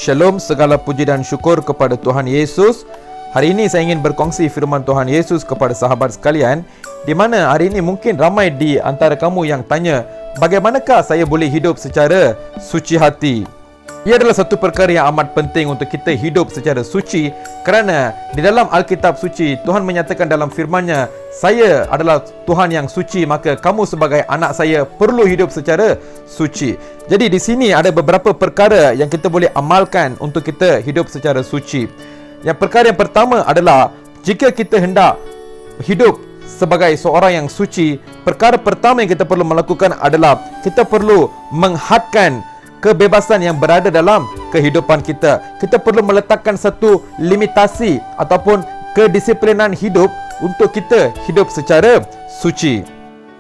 Shalom, segala puji dan syukur kepada Tuhan Yesus. Hari ini saya ingin berkongsi firman Tuhan Yesus kepada sahabat sekalian, di mana hari ini mungkin ramai di antara kamu yang tanya, bagaimanakah saya boleh hidup secara suci hati? Ia adalah satu perkara yang amat penting untuk kita hidup secara suci, kerana di dalam Alkitab suci Tuhan menyatakan dalam firman-Nya, saya adalah Tuhan yang suci, maka kamu sebagai anak saya perlu hidup secara suci. Jadi di sini ada beberapa perkara yang kita boleh amalkan untuk kita hidup secara suci. Yang perkara yang pertama adalah, jika kita hendak hidup sebagai seorang yang suci, perkara pertama yang kita perlu melakukan adalah kita perlu menghadkan kebebasan yang berada dalam kehidupan kita. Kita perlu meletakkan satu limitasi ataupun kedisiplinan hidup untuk kita hidup secara suci.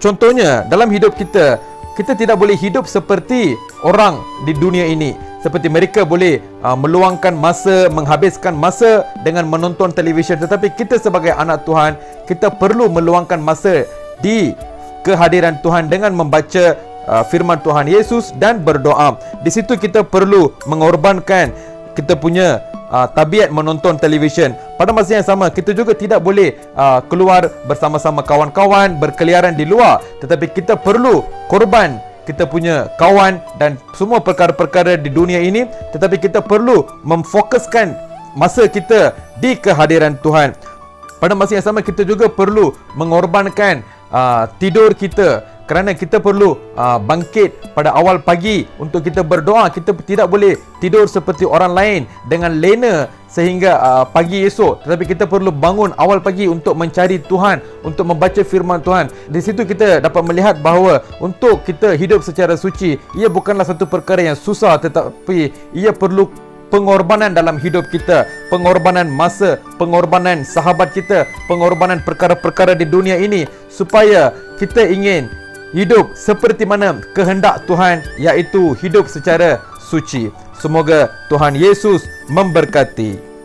Contohnya, dalam hidup kita, kita tidak boleh hidup seperti orang di dunia ini. Seperti mereka boleh meluangkan masa, menghabiskan masa dengan menonton televisyen. Tetapi kita sebagai anak Tuhan, kita perlu meluangkan masa di kehadiran Tuhan dengan membaca firman Tuhan Yesus dan berdoa. Di situ kita perlu mengorbankan kita punya tabiat menonton televisyen. Pada masa yang sama, kita juga tidak boleh keluar bersama-sama kawan-kawan, berkeliaran di luar. Tetapi kita perlu korban kita punya kawan dan semua perkara-perkara di dunia ini. Tetapi kita perlu memfokuskan masa kita di kehadiran Tuhan. Pada masa yang sama, kita juga perlu mengorbankan tidur kita, kerana kita perlu bangkit pada awal pagi untuk kita berdoa. Kita tidak boleh tidur seperti orang lain dengan lena sehingga pagi esok. Tetapi kita perlu bangun awal pagi untuk mencari Tuhan, untuk membaca firman Tuhan. Di situ kita dapat melihat bahawa untuk kita hidup secara suci, ia bukanlah satu perkara yang susah, tetapi ia perlu pengorbanan dalam hidup kita, pengorbanan masa, pengorbanan sahabat kita, pengorbanan perkara-perkara di dunia ini, supaya kita ingin hidup seperti mana kehendak Tuhan, iaitu hidup secara suci. Semoga Tuhan Yesus memberkati.